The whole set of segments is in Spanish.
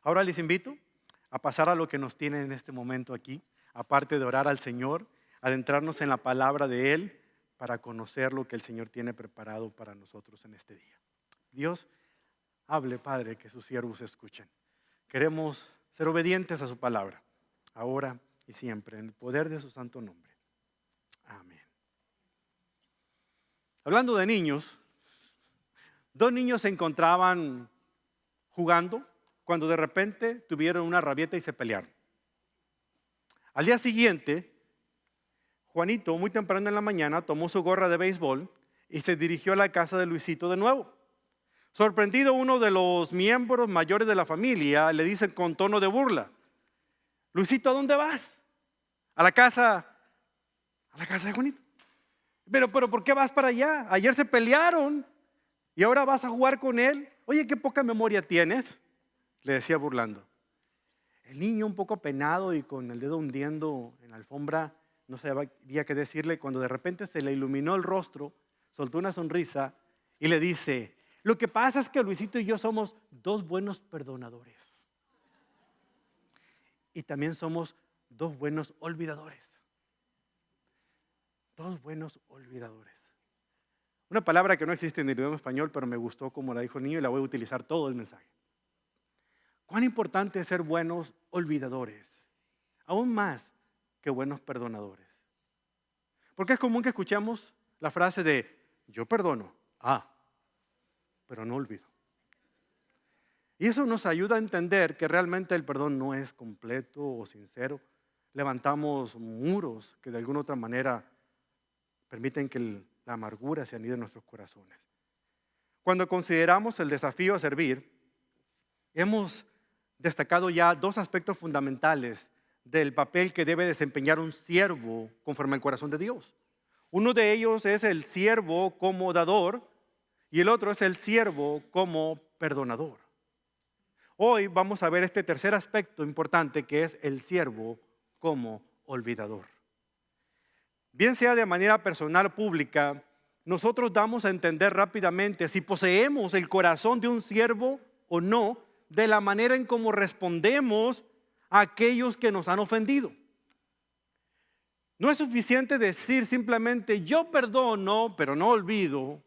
Ahora les invito a pasar a lo que nos tiene en este momento aquí, aparte de orar al Señor, adentrarnos en la palabra de Él para conocer lo que el Señor tiene preparado para nosotros en este día. Dios, hable, Padre, que sus siervos escuchen. Queremos ser obedientes a su palabra, ahora y siempre, en el poder de su santo nombre. Amén. Hablando de niños, dos niños se encontraban jugando cuando de repente tuvieron una rabieta y se pelearon. Al día siguiente, Juanito, muy temprano en la mañana, tomó su gorra de béisbol y se dirigió a la casa de Luisito de nuevo. Sorprendido, uno de los miembros mayores de la familia le dice con tono de burla: Luisito, ¿a dónde vas? A la casa de Juanito. Pero ¿por qué vas para allá? Ayer se pelearon y ahora vas a jugar con él. Oye, qué poca memoria tienes, le decía burlando. El niño, un poco apenado y con el dedo hundiendo en la alfombra, no sabía qué decirle, cuando de repente se le iluminó el rostro, soltó una sonrisa y le dice: lo que pasa es que Luisito y yo somos dos buenos perdonadores. Y también somos dos buenos olvidadores. Dos buenos olvidadores. Una palabra que no existe en el idioma español, pero me gustó como la dijo el niño y la voy a utilizar todo el mensaje. Cuán importante es ser buenos olvidadores, aún más que buenos perdonadores. Porque es común que escuchamos la frase de yo perdono, pero no olvido. Y eso nos ayuda a entender que realmente el perdón no es completo o sincero. Levantamos muros que de alguna otra manera permiten que la amargura se anide en nuestros corazones. Cuando consideramos el desafío a servir, hemos destacado ya dos aspectos fundamentales del papel que debe desempeñar un siervo conforme al corazón de Dios. Uno de ellos es el siervo como dador y el otro es el siervo como perdonador. Hoy vamos a ver este tercer aspecto importante, que es el siervo como olvidador. Bien sea de manera personal o pública, nosotros damos a entender rápidamente si poseemos el corazón de un siervo o no, de la manera en cómo respondemos a aquellos que nos han ofendido. No es suficiente decir simplemente yo perdono, pero no olvido.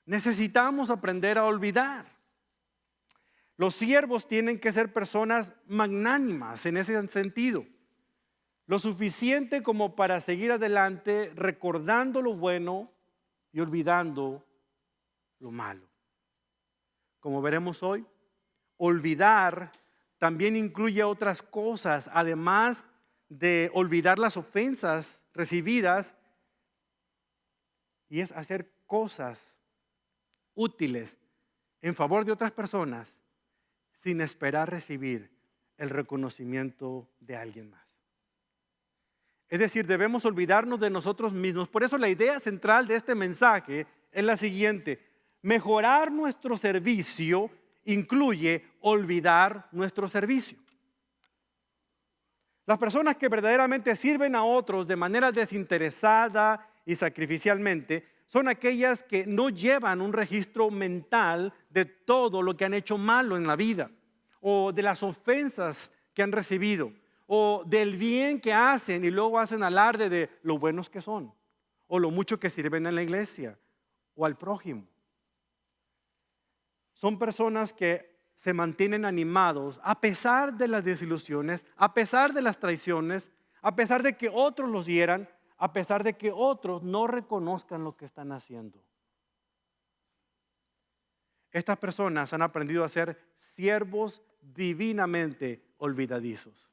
Necesitamos aprender a olvidar. Los siervos tienen que ser personas magnánimas en ese sentido. Lo suficiente como para seguir adelante recordando lo bueno y olvidando lo malo. Como veremos hoy, olvidar también incluye otras cosas, además de olvidar las ofensas recibidas, y es hacer cosas útiles en favor de otras personas sin esperar recibir el reconocimiento de alguien más. Es decir, debemos olvidarnos de nosotros mismos. Por eso la idea central de este mensaje es la siguiente: mejorar nuestro servicio incluye olvidar nuestro servicio. Las personas que verdaderamente sirven a otros de manera desinteresada y sacrificialmente son aquellas que no llevan un registro mental de todo lo que han hecho malo en la vida, o de las ofensas que han recibido, o del bien que hacen y luego hacen alarde de lo buenos que son, o lo mucho que sirven en la iglesia o al prójimo. Son personas que se mantienen animados a pesar de las desilusiones, a pesar de las traiciones, a pesar de que otros los hieran, a pesar de que otros no reconozcan lo que están haciendo. Estas personas han aprendido a ser siervos divinamente olvidadizos.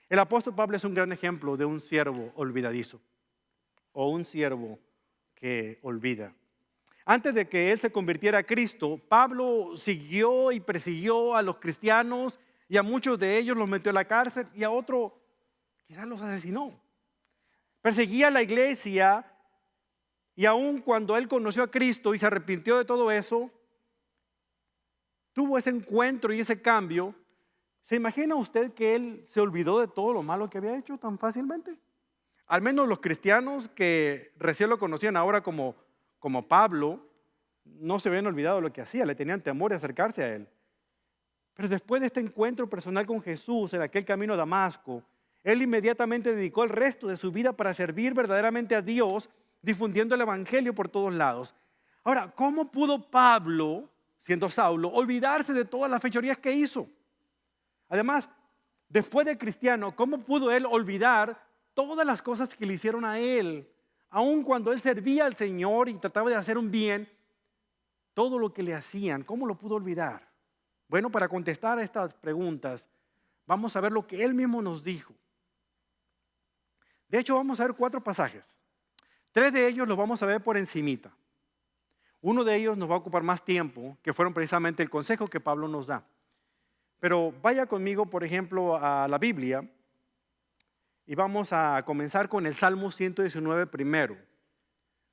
El apóstol Pablo es un gran ejemplo de un siervo olvidadizo o un siervo que olvida. Antes de que él se convirtiera a Cristo, Pablo siguió y persiguió a los cristianos y a muchos de ellos los metió a la cárcel y a otros quizás los asesinó. Perseguía a la iglesia y aun cuando él conoció a Cristo y se arrepintió de todo eso, tuvo ese encuentro y ese cambio. ¿Se imagina usted que él se olvidó de todo lo malo que había hecho tan fácilmente? Al menos los cristianos que recién lo conocían ahora como Pablo, no se habían olvidado de lo que hacía, le tenían temor de acercarse a él. Pero después de este encuentro personal con Jesús en aquel camino a Damasco, él inmediatamente dedicó el resto de su vida para servir verdaderamente a Dios, difundiendo el evangelio por todos lados. Ahora, ¿cómo pudo Pablo, siendo Saulo, olvidarse de todas las fechorías que hizo? Además, después de cristiano, ¿cómo pudo él olvidar todas las cosas que le hicieron a él? Aun cuando él servía al Señor y trataba de hacer un bien, todo lo que le hacían, ¿cómo lo pudo olvidar? Bueno, para contestar a estas preguntas, vamos a ver lo que él mismo nos dijo. De hecho, vamos a ver 4 pasajes. 3 de ellos los vamos a ver por encimita. Uno de ellos nos va a ocupar más tiempo, que fueron precisamente el consejo que Pablo nos da. Pero vaya conmigo, por ejemplo, a la Biblia y vamos a comenzar con el Salmo 119 primero.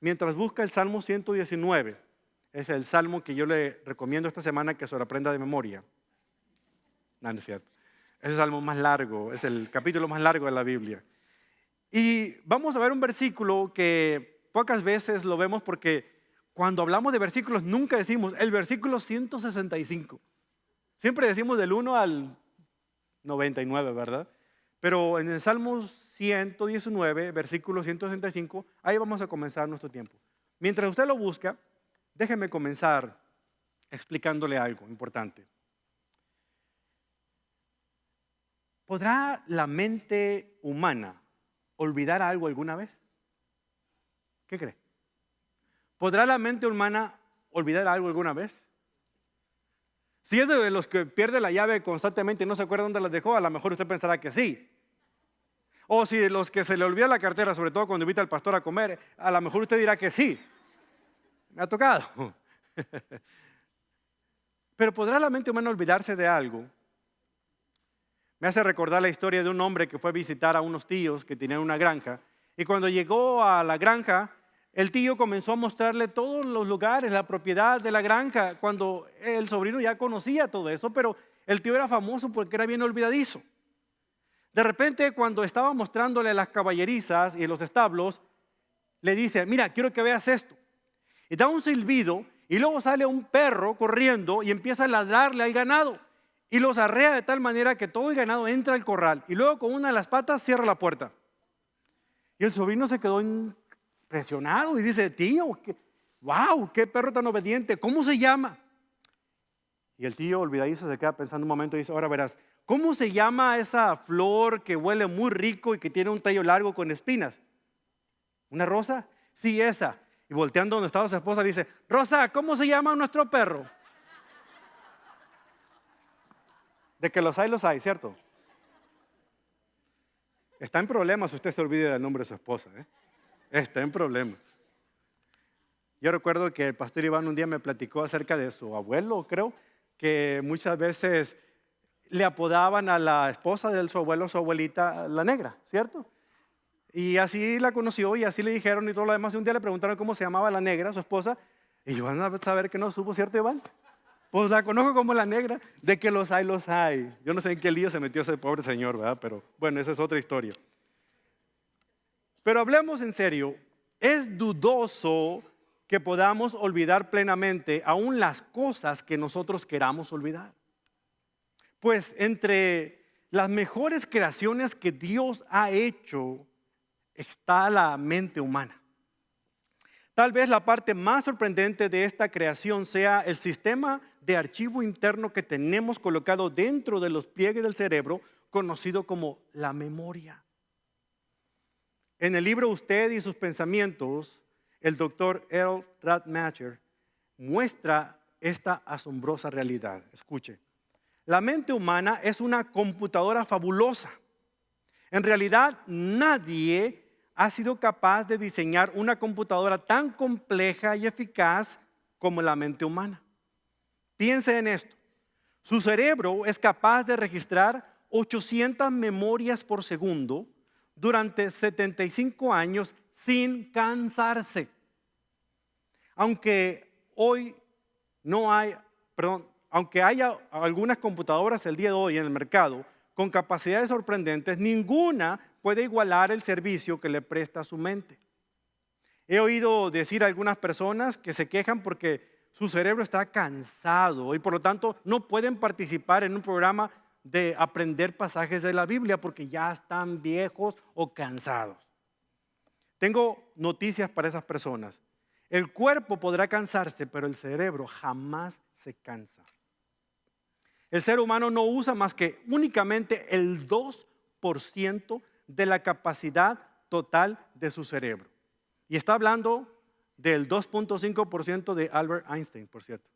Mientras busca el Salmo 119, es el salmo que yo le recomiendo esta semana que se lo aprenda de memoria. No, no es cierto. Es el salmo más largo, es el capítulo más largo de la Biblia. Y vamos a ver un versículo que pocas veces lo vemos porque cuando hablamos de versículos nunca decimos el versículo 165. Siempre decimos del 1 al 99, ¿verdad? Pero en el Salmo 119, versículo 165, ahí vamos a comenzar nuestro tiempo. Mientras usted lo busca, déjeme comenzar explicándole algo importante. ¿Podrá la mente humana olvidar algo alguna vez? ¿Qué cree? ¿Podrá la mente humana olvidar algo alguna vez? Si es de los que pierde la llave constantemente y no se acuerda dónde la dejó, a lo mejor usted pensará que sí. O si de los que se le olvida la cartera, sobre todo cuando invita al pastor a comer, a lo mejor usted dirá que sí. Me ha tocado. Pero ¿podrá la mente humana olvidarse de algo? Me hace recordar la historia de un hombre que fue a visitar a unos tíos que tenían una granja. Y cuando llegó a la granja, el tío comenzó a mostrarle todos los lugares, la propiedad de la granja, cuando el sobrino ya conocía todo eso, pero el tío era famoso porque era bien olvidadizo. De repente, cuando estaba mostrándole las caballerizas y los establos, le dice, mira, quiero que veas esto. Y da un silbido y luego sale un perro corriendo y empieza a ladrarle al ganado. Y los arrea de tal manera que todo el ganado entra al corral y luego con una de las patas cierra la puerta. Y el sobrino se quedó impresionado y dice, tío, wow, qué perro tan obediente, ¿cómo se llama? Y el tío olvidadizo se queda pensando un momento y dice, ahora verás, ¿cómo se llama esa flor que huele muy rico y que tiene un tallo largo con espinas? ¿Una rosa? Sí, esa. Y volteando donde estaba su esposa le dice, Rosa, ¿cómo se llama nuestro perro? De que los hay, ¿cierto? Está en problemas si usted se olvida del nombre de su esposa, ¿eh? Está en problemas. Yo recuerdo que el pastor Iván un día me platicó acerca de su abuelo, creo, que muchas veces le apodaban a la esposa de su abuelo, su abuelita, la negra, ¿cierto? Y así la conoció y así le dijeron y todo lo demás. Y un día le preguntaron cómo se llamaba la negra, su esposa, y yo van a saber que no supo, ¿cierto, Iván? Pues la conozco como la negra, de que los hay. Yo no sé en qué lío se metió ese pobre señor, ¿verdad? Pero bueno, esa es otra historia. Pero hablemos en serio, es dudoso que podamos olvidar plenamente aún las cosas que nosotros queramos olvidar. Pues entre las mejores creaciones que Dios ha hecho está la mente humana. Tal vez la parte más sorprendente de esta creación sea el sistema de archivo interno que tenemos colocado dentro de los pliegues del cerebro, conocido como la memoria. En el libro Usted y sus pensamientos, el doctor Earl Radmacher muestra esta asombrosa realidad. Escuche, la mente humana es una computadora fabulosa. En realidad, nadie ha sido capaz de diseñar una computadora tan compleja y eficaz como la mente humana. Piense en esto. Su cerebro es capaz de registrar 800 memorias por segundo durante 75 años sin cansarse. Aunque haya algunas computadoras el día de hoy en el mercado con capacidades sorprendentes, ninguna puede igualar el servicio que le presta a su mente. He oído decir a algunas personas que se quejan porque su cerebro está cansado y por lo tanto no pueden participar en un programa de aprender pasajes de la Biblia porque ya están viejos o cansados. Tengo noticias para esas personas. El cuerpo podrá cansarse, pero el cerebro jamás se cansa. El ser humano no usa más que únicamente el 2% de la capacidad total de su cerebro. Y está hablando del 2.5% de Albert Einstein, por cierto.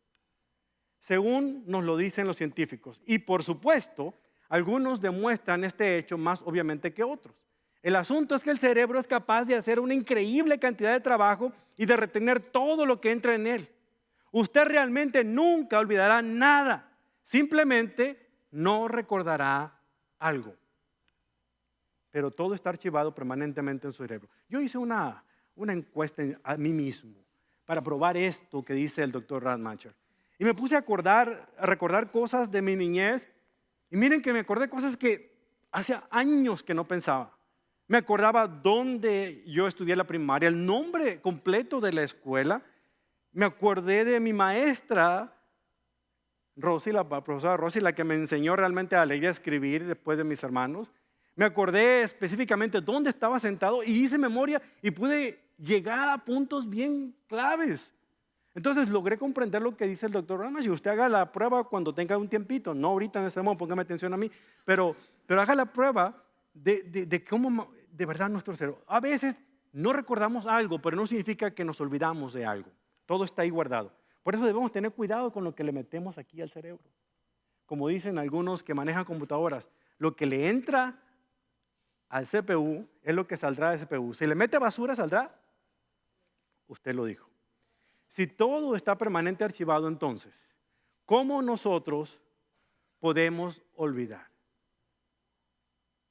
Según nos lo dicen los científicos. Y por supuesto, algunos demuestran este hecho más obviamente que otros. El asunto es que el cerebro es capaz de hacer una increíble cantidad de trabajo y de retener todo lo que entra en él. Usted realmente nunca olvidará nada. Simplemente no recordará algo. Pero todo está archivado permanentemente en su cerebro. Yo hice una encuesta a mí mismo para probar esto que dice el doctor Radmacher. Y me puse a recordar cosas de mi niñez. Y miren que me acordé cosas que hace años que no pensaba. Me acordaba dónde yo estudié la primaria, el nombre completo de la escuela. Me acordé de mi maestra, Rosy, la profesora Rosy, la que me enseñó realmente a leer y a escribir después de mis hermanos. Me acordé específicamente dónde estaba sentado y hice memoria y pude llegar a puntos bien claves. Entonces logré comprender lo que dice el doctor Ramos. Y usted haga la prueba cuando tenga un tiempito, no ahorita en ese momento, póngame atención a mí, pero haga la prueba de cómo de verdad nuestro cerebro. A veces no recordamos algo, pero no significa que nos olvidamos de algo. Todo está ahí guardado. Por eso debemos tener cuidado con lo que le metemos aquí al cerebro. Como dicen algunos que manejan computadoras, lo que le entra al CPU es lo que saldrá del CPU. Si le mete basura, ¿saldrá? Usted lo dijo. Si todo está permanente archivado, entonces, ¿cómo nosotros podemos olvidar?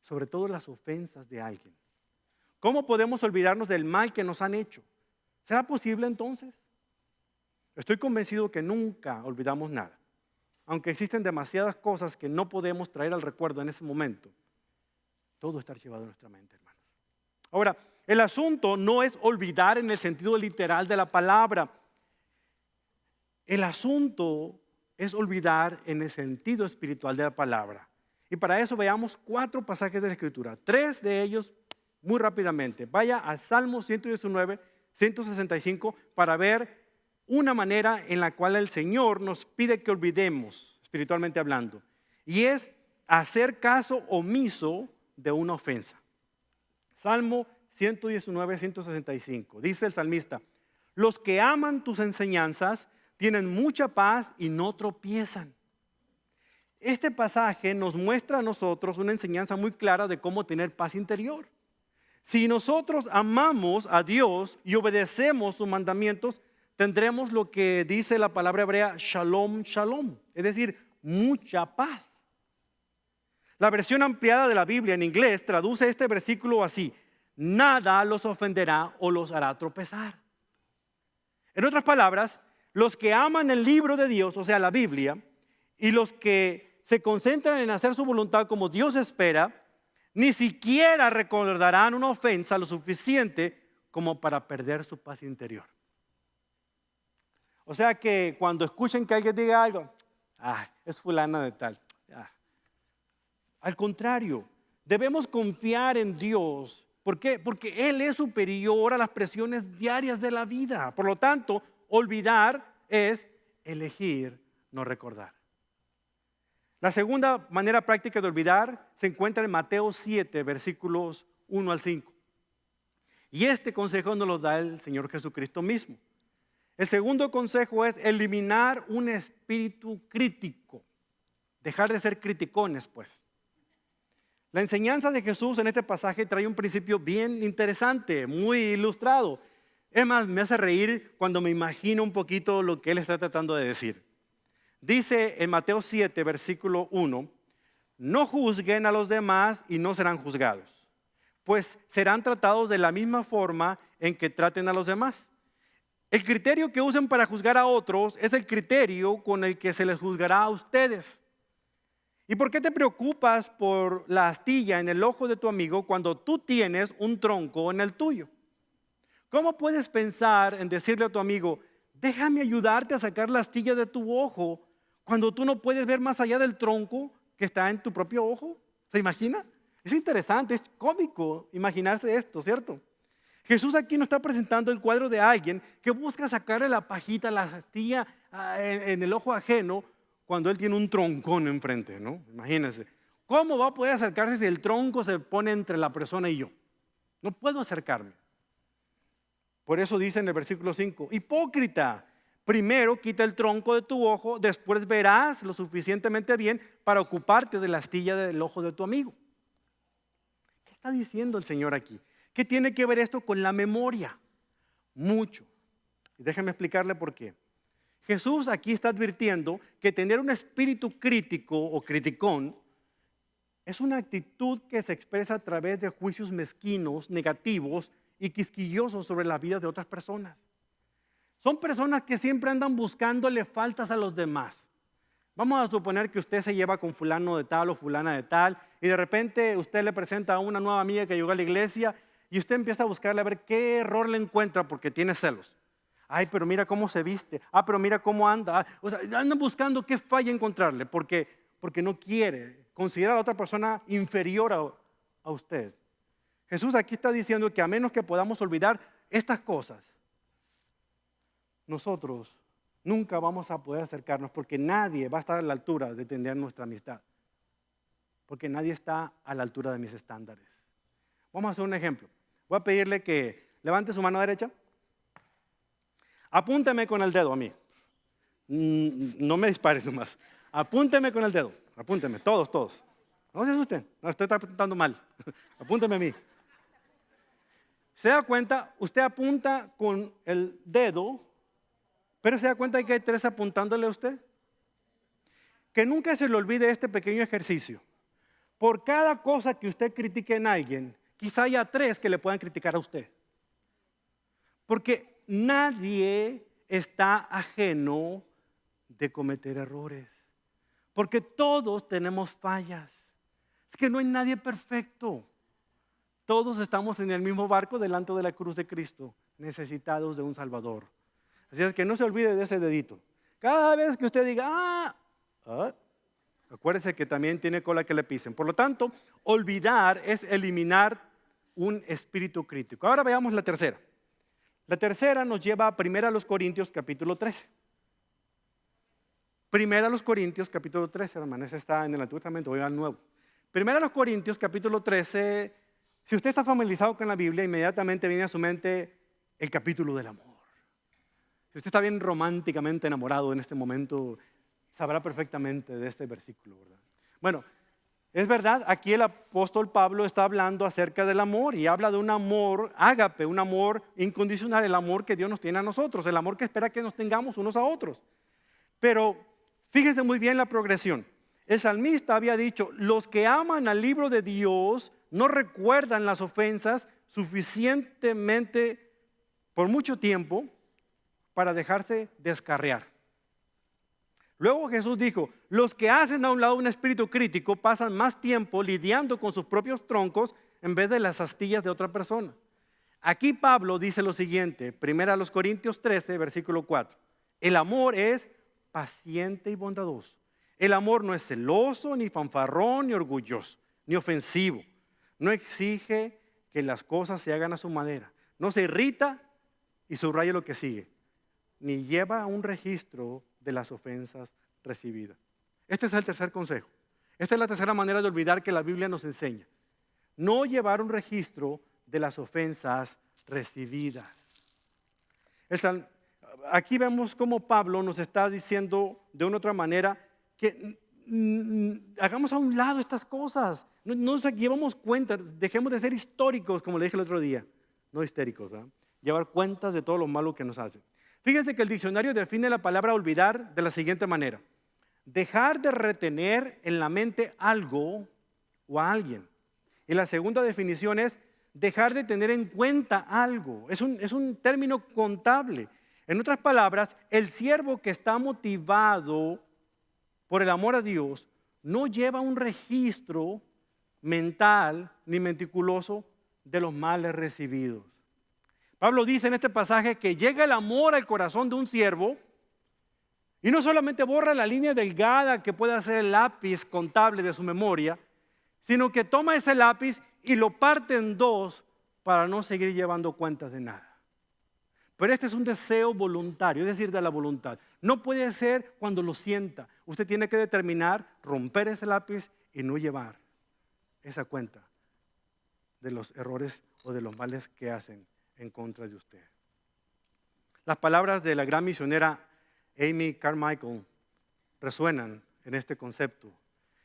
Sobre todo las ofensas de alguien. ¿Cómo podemos olvidarnos del mal que nos han hecho? ¿Será posible entonces? Estoy convencido que nunca olvidamos nada. Aunque existen demasiadas cosas que no podemos traer al recuerdo en ese momento, todo está archivado en nuestra mente, hermanos. Ahora, el asunto no es olvidar en el sentido literal de la palabra. El asunto es olvidar en el sentido espiritual de la palabra. Y para eso veamos 4 pasajes de la Escritura. 3 de ellos muy rápidamente. Vaya a Salmo 119, 165 para ver una manera en la cual el Señor nos pide que olvidemos, espiritualmente hablando. Y es hacer caso omiso de una ofensa. Salmo 119, 165. Dice el salmista: los que aman tus enseñanzas tienen mucha paz y no tropiezan. Este pasaje nos muestra a nosotros una enseñanza muy clara de cómo tener paz interior. Si nosotros amamos a Dios y obedecemos sus mandamientos, tendremos lo que dice la palabra hebrea shalom, shalom, es decir, mucha paz. La versión ampliada de la Biblia en inglés traduce este versículo así: nada los ofenderá o los hará tropezar. En otras palabras, los que aman el libro de Dios, o sea, la Biblia, y los que se concentran en hacer su voluntad como Dios espera, ni siquiera recordarán una ofensa lo suficiente como para perder su paz interior. O sea que cuando escuchen que alguien diga algo, es fulana de tal. Al contrario, debemos confiar en Dios. ¿Por qué? Porque Él es superior a las presiones diarias de la vida. Por lo tanto, olvidar es elegir no recordar. La segunda manera práctica de olvidar se encuentra en Mateo 7, versículos 1 al 5. Y este consejo nos lo da el Señor Jesucristo mismo. El segundo consejo es eliminar un espíritu crítico. Dejar de ser criticones, pues. La enseñanza de Jesús en este pasaje trae un principio bien interesante, muy ilustrado. Es más, me hace reír cuando me imagino un poquito lo que Él está tratando de decir. Dice en Mateo 7, versículo 1, no juzguen a los demás y no serán juzgados, pues serán tratados de la misma forma en que traten a los demás. El criterio que usen para juzgar a otros es el criterio con el que se les juzgará a ustedes. ¿Y por qué te preocupas por la astilla en el ojo de tu amigo cuando tú tienes un tronco en el tuyo? ¿Cómo puedes pensar en decirle a tu amigo, Déjame ayudarte a sacar la astilla de tu ojo cuando tú no puedes ver más allá del tronco que está en tu propio ojo. ¿Se imagina? Es interesante, es cómico imaginarse esto, ¿cierto? Jesús aquí nos está presentando el cuadro de alguien que busca sacarle la pajita, la astilla en el ojo ajeno cuando él tiene un troncón enfrente, ¿no? Imagínense. ¿Cómo va a poder acercarse si el tronco se pone entre la persona y yo? No puedo acercarme. Por eso dice en el versículo 5, hipócrita, primero quita el tronco de tu ojo, después verás lo suficientemente bien para ocuparte de la astilla del ojo de tu amigo. ¿Qué está diciendo el Señor aquí? ¿Qué tiene que ver esto con la memoria? Mucho. Y déjenme explicarle por qué. Jesús aquí está advirtiendo que tener un espíritu crítico o criticón es una actitud que se expresa a través de juicios mezquinos, negativos y quisquillosos sobre la vida de otras personas. Son personas que siempre andan buscándole faltas a los demás. Vamos a suponer que usted se lleva con fulano de tal o fulana de tal y de repente usted le presenta a una nueva amiga que llegó a la iglesia y usted empieza a buscarle a ver qué error le encuentra porque tiene celos. Ay, pero mira cómo se viste. Pero mira cómo anda. O sea, andan buscando qué falla encontrarle porque no quiere considerar a otra persona inferior a usted. Jesús aquí está diciendo que a menos que podamos olvidar estas cosas, nosotros nunca vamos a poder acercarnos porque nadie va a estar a la altura de tener nuestra amistad. Porque nadie está a la altura de mis estándares. Vamos a hacer un ejemplo. Voy a pedirle que levante su mano derecha. Apúnteme con el dedo a mí. No me dispare nomás. Apúnteme con el dedo. Apúnteme, todos. No se asusten. No, usted está apuntando mal. Apúnteme a mí. ¿Se da cuenta? Usted apunta con el dedo, pero se da cuenta de que hay 3 apuntándole a usted. Que nunca se le olvide este pequeño ejercicio. Por cada cosa que usted critique en alguien, quizá haya 3 que le puedan criticar a usted. Porque nadie está ajeno de cometer errores. Porque todos tenemos fallas. Es que no hay nadie perfecto. Todos estamos en el mismo barco delante de la cruz de Cristo, necesitados de un Salvador. Así es que no se olvide de ese dedito. Cada vez que usted diga, acuérdese que también tiene cola que le pisen. Por lo tanto, olvidar es eliminar un espíritu crítico. Ahora veamos la tercera. La tercera nos lleva a 1 Corintios capítulo 13. 1 Corintios capítulo 13, hermanos, ese está en el Antiguo Testamento, voy al Nuevo. 1 Corintios capítulo 13, si usted está familiarizado con la Biblia, inmediatamente viene a su mente el capítulo del amor. Si usted está bien románticamente enamorado en este momento, sabrá perfectamente de este versículo, ¿verdad? Bueno, es verdad, aquí el apóstol Pablo está hablando acerca del amor y habla de un amor ágape, un amor incondicional, el amor que Dios nos tiene a nosotros, el amor que espera que nos tengamos unos a otros. Pero fíjense muy bien la progresión. El salmista había dicho, los que aman al libro de Dios no recuerdan las ofensas suficientemente por mucho tiempo para dejarse descarriar. Luego Jesús dijo, los que hacen a un lado un espíritu crítico pasan más tiempo lidiando con sus propios troncos en vez de las astillas de otra persona. Aquí Pablo dice lo siguiente, 1 Corintios 13, versículo 4. El amor es paciente y bondadoso. El amor no es celoso, ni fanfarrón, ni orgulloso, ni ofensivo. No exige que las cosas se hagan a su manera. No se irrita y subraya lo que sigue. Ni lleva un registro de las ofensas recibidas. Este es el tercer consejo. Esta es la tercera manera de olvidar que la Biblia nos enseña. No llevar un registro de las ofensas recibidas. Aquí vemos cómo Pablo nos está diciendo de una otra manera que hagamos a un lado estas cosas. No nos llevamos cuenta, dejemos de ser históricos, como le dije el otro día. No histéricos, ¿verdad? Llevar cuentas de todo lo malo que nos hacen. Fíjense que el diccionario define la palabra olvidar de la siguiente manera. Dejar de retener en la mente algo o a alguien. Y la segunda definición es dejar de tener en cuenta algo. Es un término contable. En otras palabras, el siervo que está motivado por el amor a Dios no lleva un registro mental ni meticuloso de los males recibidos. Pablo dice en este pasaje que llega el amor al corazón de un siervo y no solamente borra la línea delgada que puede hacer el lápiz contable de su memoria, sino que toma ese lápiz y lo parte en dos para no seguir llevando cuentas de nada. Pero este es un deseo voluntario, es decir, de la voluntad. No puede ser cuando lo sienta. Usted tiene que determinar, romper ese lápiz y no llevar esa cuenta de los errores o de los males que hacen en contra de usted. Las palabras de la gran misionera Amy Carmichael resuenan en este concepto.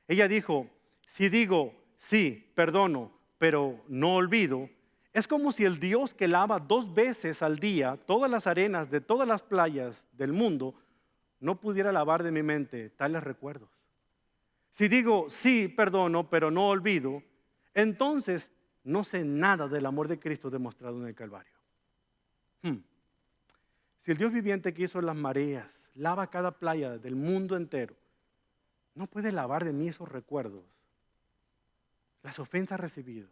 Ella dijo: si digo sí, perdono, pero no olvido, es como si el Dios que lava 2 veces al día todas las arenas de todas las playas del mundo no pudiera lavar de mi mente tales recuerdos. Si digo sí, perdono, pero no olvido, entonces no sé nada del amor de Cristo demostrado en el Calvario. Si el Dios viviente que hizo las mareas lava cada playa del mundo entero, no puede lavar de mí esos recuerdos, las ofensas recibidas,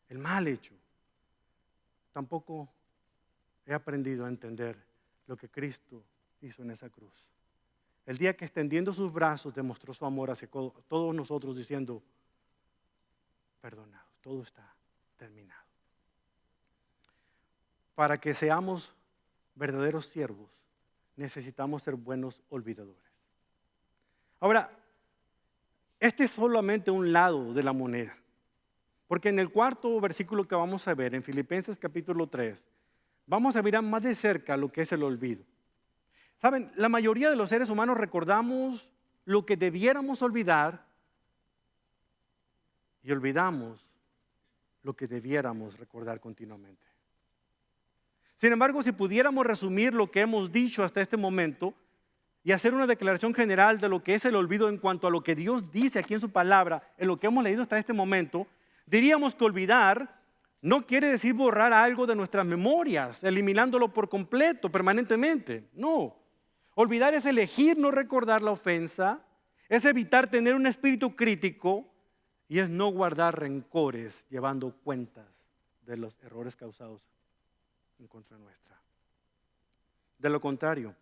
el mal hecho. Tampoco he aprendido a entender lo que Cristo hizo en esa cruz. El día que extendiendo sus brazos demostró su amor hacia todos nosotros diciendo: perdonado, todo está terminado. Para que seamos verdaderos siervos, necesitamos ser buenos olvidadores. Ahora, este es solamente un lado de la moneda. Porque en el 4.º versículo que vamos a ver, en Filipenses capítulo 3, vamos a mirar más de cerca lo que es el olvido. Saben, la mayoría de los seres humanos recordamos lo que debiéramos olvidar y olvidamos lo que debiéramos recordar continuamente. Sin embargo, si pudiéramos resumir lo que hemos dicho hasta este momento y hacer una declaración general de lo que es el olvido en cuanto a lo que Dios dice aquí en su palabra, en lo que hemos leído hasta este momento, diríamos que olvidar no quiere decir borrar algo de nuestras memorias, eliminándolo por completo, permanentemente. No. Olvidar es elegir no recordar la ofensa, es evitar tener un espíritu crítico y es no guardar rencores, llevando cuentas de los errores causados en contra nuestra. De lo contrario,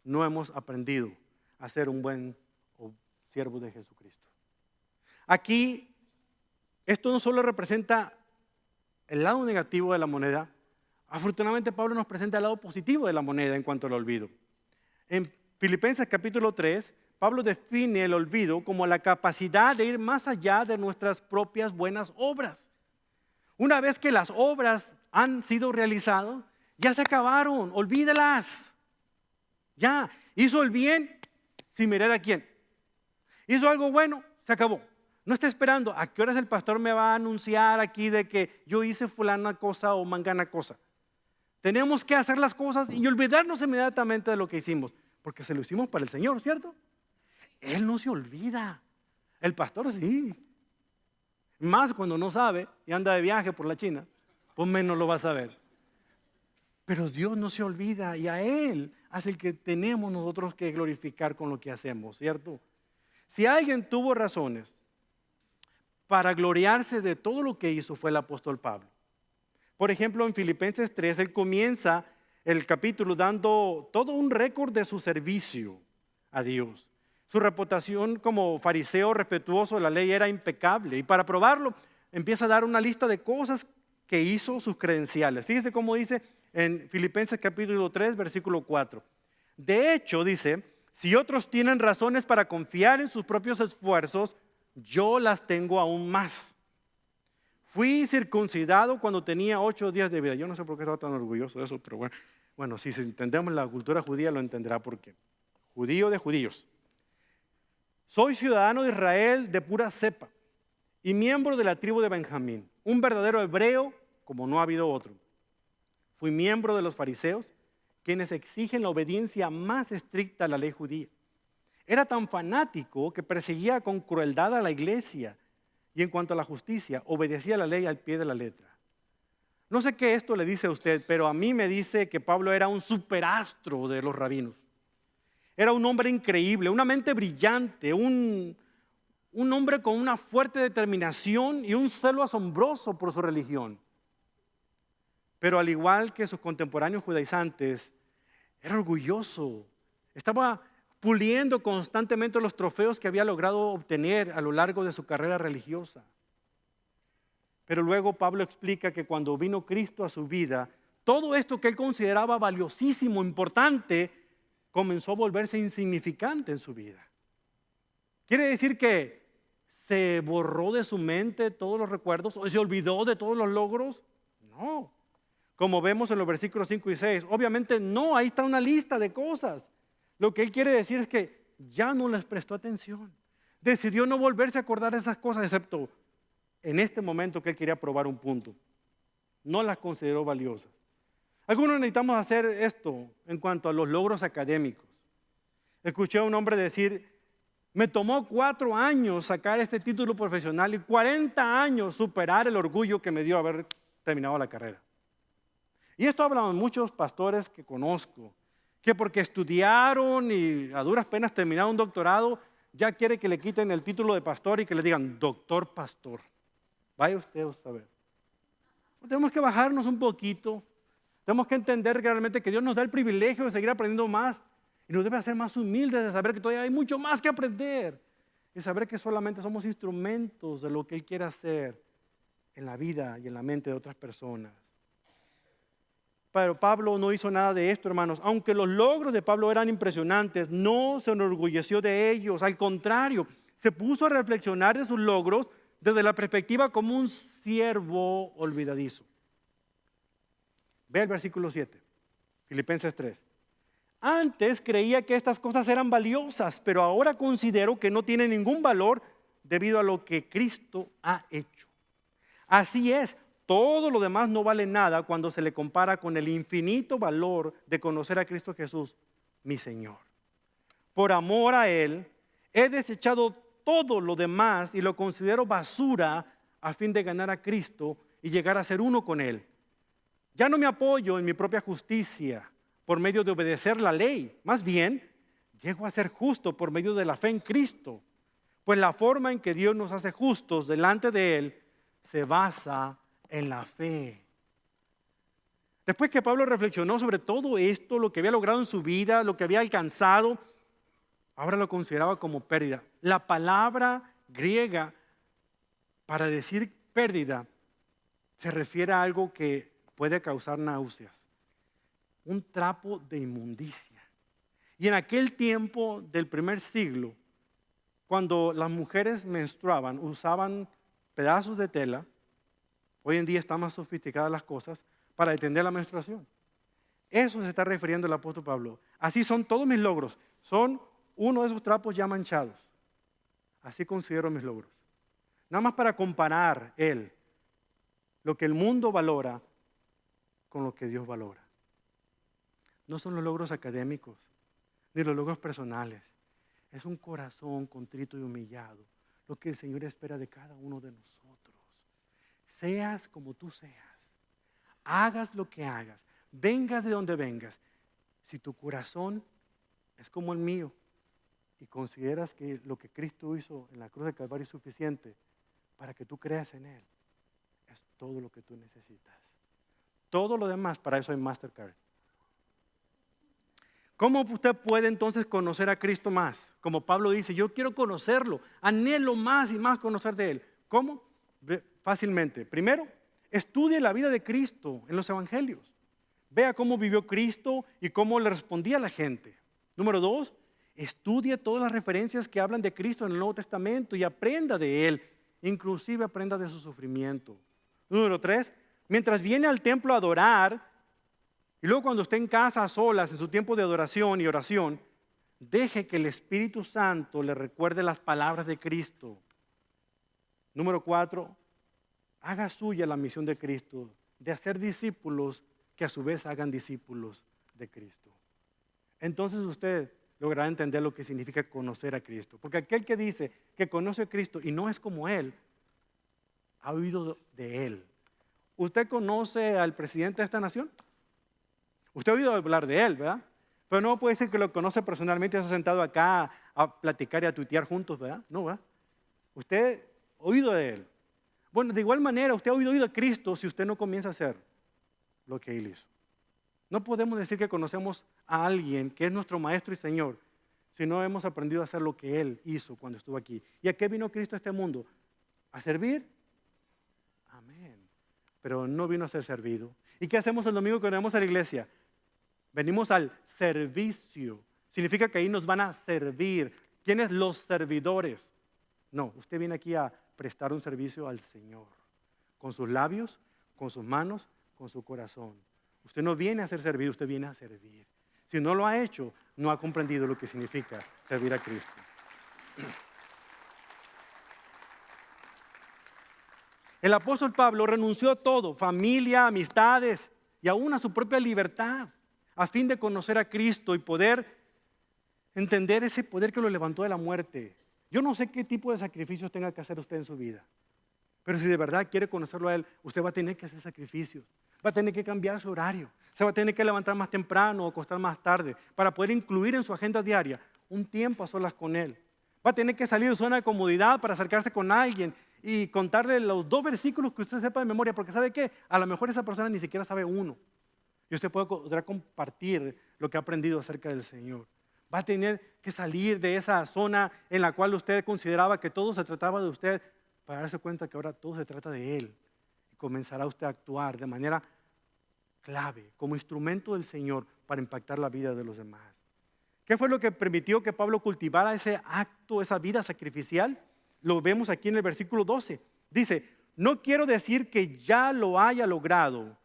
no hemos aprendido a ser un buen siervo de Jesucristo. Aquí, esto no solo representa el lado negativo de la moneda, afortunadamente Pablo nos presenta el lado positivo de la moneda en cuanto al olvido. En Filipenses capítulo 3, Pablo define el olvido como la capacidad de ir más allá de nuestras propias buenas obras. Una vez que las obras han sido realizadas, ya se acabaron, olvídelas. Ya, hizo el bien sin mirar a quién. Hizo algo bueno, se acabó. No está esperando a qué horas el pastor me va a anunciar aquí de que yo hice fulana cosa o mangana cosa. Tenemos que hacer las cosas y olvidarnos inmediatamente de lo que hicimos, porque se lo hicimos para el Señor, ¿cierto? Él no se olvida. El pastor sí. Más cuando no sabe y anda de viaje por la China, pues menos lo va a saber. Pero Dios no se olvida y a Él es el que tenemos nosotros que glorificar con lo que hacemos, ¿cierto? Si alguien tuvo razones para gloriarse de todo lo que hizo, fue el apóstol Pablo. Por ejemplo, en Filipenses 3, él comienza el capítulo dando todo un récord de su servicio a Dios. Su reputación como fariseo respetuoso de la ley era impecable y para probarlo empieza a dar una lista de cosas que hizo, sus credenciales. Fíjese cómo dice en Filipenses capítulo 3, versículo 4. De hecho, dice, si otros tienen razones para confiar en sus propios esfuerzos, yo las tengo aún más. Fui circuncidado cuando tenía 8 días de vida. Yo no sé por qué estaba tan orgulloso de eso, pero bueno, si entendemos la cultura judía lo entenderá por qué. Judío de judíos. Soy ciudadano de Israel de pura cepa y miembro de la tribu de Benjamín, un verdadero hebreo como no ha habido otro. Fui miembro de los fariseos, quienes exigen la obediencia más estricta a la ley judía. Era tan fanático que perseguía con crueldad a la iglesia y en cuanto a la justicia, obedecía la ley al pie de la letra. No sé qué esto le dice a usted, pero a mí me dice que Pablo era un superastro de los rabinos. Era un hombre increíble, una mente brillante, un hombre con una fuerte determinación y un celo asombroso por su religión. pero al igual que sus contemporáneos judaizantes, era orgulloso. Estaba puliendo constantemente los trofeos que había logrado obtener a lo largo de su carrera religiosa. Pero luego Pablo explica que cuando vino Cristo a su vida, todo esto que él consideraba valiosísimo, importante, comenzó a volverse insignificante en su vida. ¿Quiere decir que se borró de su mente todos los recuerdos o se olvidó de todos los logros? No. Como vemos en los versículos 5 y 6, obviamente no, ahí está una lista de cosas. Lo que él quiere decir es que ya no les prestó atención. Decidió no volverse a acordar de esas cosas, excepto en este momento que él quería probar un punto. No las consideró valiosas. Algunos necesitamos hacer esto en cuanto a los logros académicos. Escuché a un hombre decir: me tomó 4 años sacar este título profesional y 40 años superar el orgullo que me dio haber terminado la carrera. Y esto hablan muchos pastores que conozco, que porque estudiaron y a duras penas terminaron un doctorado, ya quiere que le quiten el título de pastor y que le digan doctor pastor. Vaya usted a saber. Tenemos que bajarnos un poquito. Tenemos que entender realmente que Dios nos da el privilegio de seguir aprendiendo más y nos debe hacer más humildes, de saber que todavía hay mucho más que aprender y saber que solamente somos instrumentos de lo que Él quiere hacer en la vida y en la mente de otras personas. Pero Pablo no hizo nada de esto, hermanos. Aunque los logros de Pablo eran impresionantes, no se enorgulleció de ellos. Al contrario, se puso a reflexionar de sus logros desde la perspectiva como un siervo olvidadizo. Ve el versículo 7, Filipenses 3. Antes creía que estas cosas eran valiosas, pero ahora considero que no tienen ningún valor debido a lo que Cristo ha hecho. Así es, todo lo demás no vale nada cuando se le compara con el infinito valor de conocer a Cristo Jesús, mi Señor. Por amor a Él, he desechado todo lo demás y lo considero basura a fin de ganar a Cristo y llegar a ser uno con Él. Ya no me apoyo en mi propia justicia por medio de obedecer la ley. Más bien, llego a ser justo por medio de la fe en Cristo. Pues la forma en que Dios nos hace justos delante de Él se basa en la fe. Después que Pablo reflexionó sobre todo esto, lo que había logrado en su vida, lo que había alcanzado, ahora lo consideraba como pérdida. La palabra griega para decir pérdida se refiere a algo que puede causar náuseas, un trapo de inmundicia. Y en aquel tiempo del primer siglo, cuando las mujeres menstruaban, usaban pedazos de tela. Hoy en día están más sofisticadas las cosas para detener la menstruación. Eso se está refiriendo el apóstol Pablo. Así son todos mis logros. Son uno de esos trapos ya manchados. Así considero mis logros. Nada más para comparar él lo que el mundo valora con lo que Dios valora. No son los logros académicos ni los logros personales. Es un corazón contrito y humillado lo que el Señor espera de cada uno de nosotros. Seas como tú seas, hagas lo que hagas, vengas de donde vengas. Si tu corazón es como el mío y consideras que lo que Cristo hizo en la cruz de Calvario es suficiente para que tú creas en Él, es todo lo que tú necesitas. Todo lo demás, para eso hay Mastercard. ¿Cómo usted puede entonces conocer a Cristo más? Como Pablo dice, yo quiero conocerlo, anhelo más y más conocer de Él. ¿Cómo? Fácilmente. Primero, estudie la vida de Cristo en los evangelios. Vea cómo vivió Cristo y cómo le respondía a la gente. Número 2, estudie todas las referencias que hablan de Cristo en el Nuevo Testamento y aprenda de Él, inclusive aprenda de su sufrimiento. Número 3, mientras viene al templo a adorar, y luego cuando esté en casa a solas, en su tiempo de adoración y oración, deje que el Espíritu Santo le recuerde las palabras de Cristo. Número 4, haga suya la misión de Cristo, de hacer discípulos que a su vez hagan discípulos de Cristo. Entonces usted logrará entender lo que significa conocer a Cristo. Porque aquel que dice que conoce a Cristo y no es como Él, ha oído de Él. ¿Usted conoce al presidente de esta nación? Usted ha oído hablar de él, ¿verdad? Pero no puede decir que lo conoce personalmente y se ha sentado acá a platicar y a tuitear juntos, ¿verdad? No, ¿verdad? Usted ha oído de él. Bueno, de igual manera, usted ha oído de Cristo si usted no comienza a hacer lo que Él hizo. No podemos decir que conocemos a alguien que es nuestro Maestro y Señor si no hemos aprendido a hacer lo que Él hizo cuando estuvo aquí. ¿Y a qué vino Cristo a este mundo? ¿A servir? Amén. Pero no vino a ser servido. ¿Y qué hacemos el domingo que venimos a la iglesia? Venimos al servicio. Significa que ahí nos van a servir. ¿Quiénes? Los servidores. No, usted viene aquí a prestar un servicio al Señor. Con sus labios, con sus manos, con su corazón. Usted no viene a ser servido, usted viene a servir. Si no lo ha hecho, no ha comprendido lo que significa servir a Cristo. El apóstol Pablo renunció a todo, familia, amistades y aún a su propia libertad, a fin de conocer a Cristo y poder entender ese poder que lo levantó de la muerte. Yo no sé qué tipo de sacrificios tenga que hacer usted en su vida, pero si de verdad quiere conocerlo a Él, usted va a tener que hacer sacrificios, va a tener que cambiar su horario, se va a tener que levantar más temprano o acostar más tarde para poder incluir en su agenda diaria un tiempo a solas con Él. Va a tener que salir de su zona de comodidad para acercarse con alguien y contarle los 2 versículos que usted sepa de memoria, porque ¿sabe qué? A lo mejor esa persona ni siquiera sabe uno. Y usted podrá compartir lo que ha aprendido acerca del Señor. Va a tener que salir de esa zona en la cual usted consideraba que todo se trataba de usted para darse cuenta que ahora todo se trata de Él. Y comenzará usted a actuar de manera clave, como instrumento del Señor para impactar la vida de los demás. ¿Qué fue lo que permitió que Pablo cultivara ese acto, esa vida sacrificial? Lo vemos aquí en el versículo 12. Dice, no quiero decir que ya lo haya logrado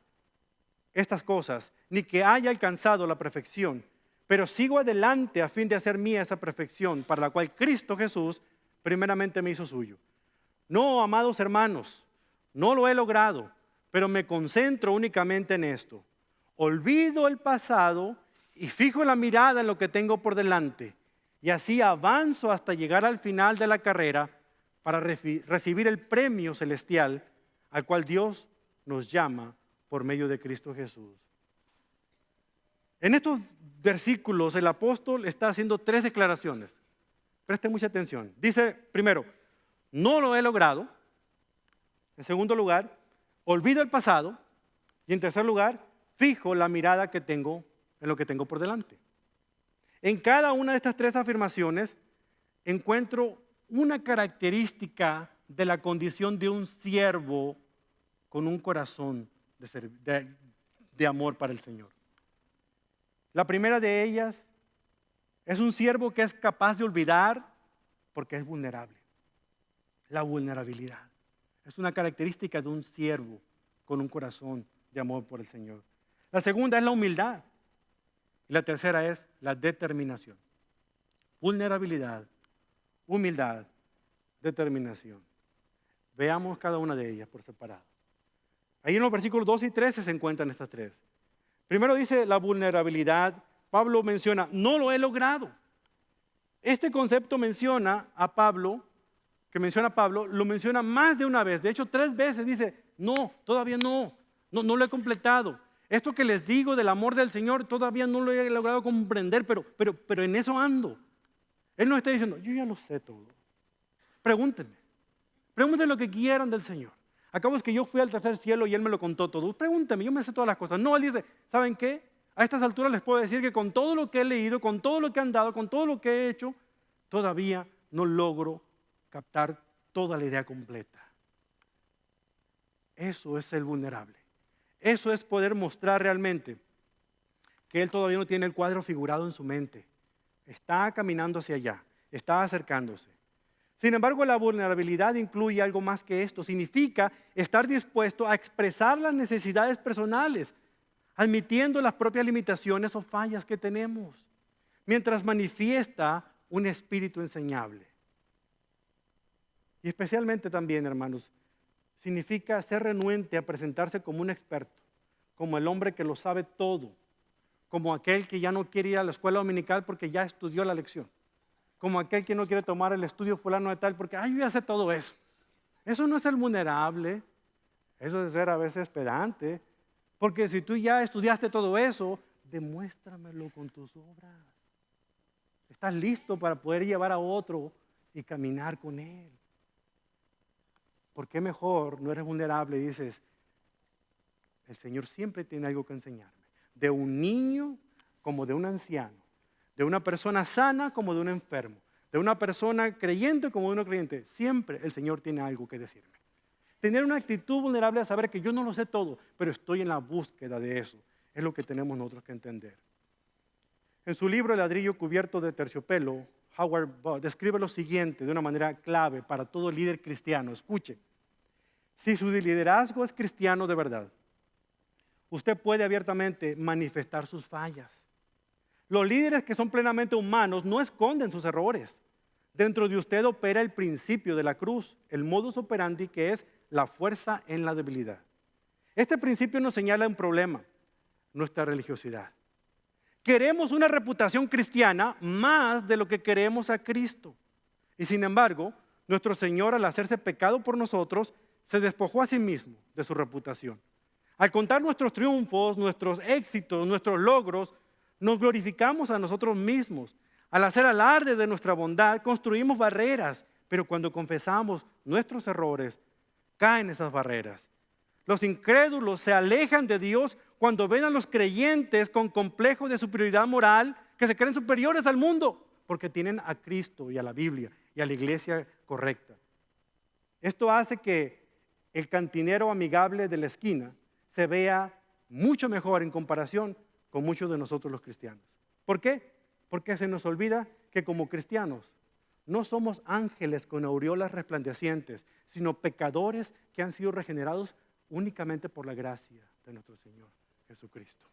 estas cosas, ni que haya alcanzado la perfección, pero sigo adelante a fin de hacer mía esa perfección, para la cual Cristo Jesús primeramente me hizo suyo. No, amados hermanos, no lo he logrado, pero me concentro únicamente en esto. Olvido el pasado y fijo la mirada en lo que tengo por delante, y así avanzo hasta llegar al final de la carrera para recibir el premio celestial al cual Dios nos llama por medio de Cristo Jesús. En estos versículos el apóstol está haciendo 3 declaraciones. Preste mucha atención. Dice primero, no lo he logrado. En segundo lugar, olvido el pasado. Y en tercer lugar, fijo la mirada que tengo en lo que tengo por delante. En cada una de estas 3 afirmaciones encuentro una característica de la condición de un siervo con un corazón de amor para el Señor. La primera de ellas es un siervo que es capaz de olvidar porque es vulnerable. La vulnerabilidad es una característica de un siervo con un corazón de amor por el Señor. La segunda es la humildad. Y la tercera es la determinación. Vulnerabilidad, humildad, determinación. Veamos cada una de ellas por separado. Ahí en los versículos 12 y 13 se encuentran estas 3. Primero dice la vulnerabilidad. Pablo menciona, no lo he logrado. Este concepto menciona a Pablo, lo menciona más de una vez. De hecho, 3 veces dice, no, todavía no lo he completado. Esto que les digo del amor del Señor todavía no lo he logrado comprender, pero en eso ando. Él no está diciendo, yo ya lo sé todo. Pregúntenme lo que quieran del Señor. Acabo es que yo fui al tercer cielo y Él me lo contó todo. Pregúntenme, yo me sé todas las cosas. No, Él dice, ¿saben qué? A estas alturas les puedo decir que con todo lo que he leído, con todo lo que he andado, con todo lo que he hecho, todavía no logro captar toda la idea completa. Eso es ser vulnerable. Eso es poder mostrar realmente que Él todavía no tiene el cuadro figurado en su mente. Está caminando hacia allá, está acercándose. Sin embargo, la vulnerabilidad incluye algo más que esto. Significa estar dispuesto a expresar las necesidades personales, admitiendo las propias limitaciones o fallas que tenemos, mientras manifiesta un espíritu enseñable. Y especialmente también, hermanos, significa ser renuente a presentarse como un experto, como el hombre que lo sabe todo, como aquel que ya no quiere ir a la escuela dominical porque ya estudió la lección, como aquel que no quiere tomar el estudio fulano de tal porque, yo ya sé todo eso. Eso no es ser vulnerable, eso es ser a veces pedante, porque si tú ya estudiaste todo eso, demuéstramelo con tus obras. Estás listo para poder llevar a otro y caminar con él. ¿Por qué mejor no eres vulnerable y dices, el Señor siempre tiene algo que enseñarme. De un niño como de un anciano, de una persona sana como de un enfermo, de una persona creyente como de un no creyente, siempre el Señor tiene algo que decirme. Tener una actitud vulnerable a saber que yo no lo sé todo, pero estoy en la búsqueda de eso, es lo que tenemos nosotros que entender. En su libro El ladrillo cubierto de terciopelo, Howard Butt describe lo siguiente de una manera clave para todo líder cristiano. Escuche, si su liderazgo es cristiano de verdad, usted puede abiertamente manifestar sus fallas. Los líderes que son plenamente humanos no esconden sus errores. Dentro de usted opera el principio de la cruz, el modus operandi, que es la fuerza en la debilidad. Este principio nos señala un problema, nuestra religiosidad. Queremos una reputación cristiana más de lo que queremos a Cristo. Y sin embargo, nuestro Señor, al hacerse pecado por nosotros, se despojó a sí mismo de su reputación. Al contar nuestros triunfos, nuestros éxitos, nuestros logros, nos glorificamos a nosotros mismos. Al hacer alarde de nuestra bondad, construimos barreras, pero cuando confesamos nuestros errores, caen esas barreras. Los incrédulos se alejan de Dios cuando ven a los creyentes con complejos de superioridad moral que se creen superiores al mundo, porque tienen a Cristo y a la Biblia y a la iglesia correcta. Esto hace que el cantinero amigable de la esquina se vea mucho mejor en comparación con muchos de nosotros los cristianos. ¿Por qué? Porque se nos olvida que como cristianos no somos ángeles con aureolas resplandecientes, sino pecadores que han sido regenerados únicamente por la gracia de nuestro Señor Jesucristo.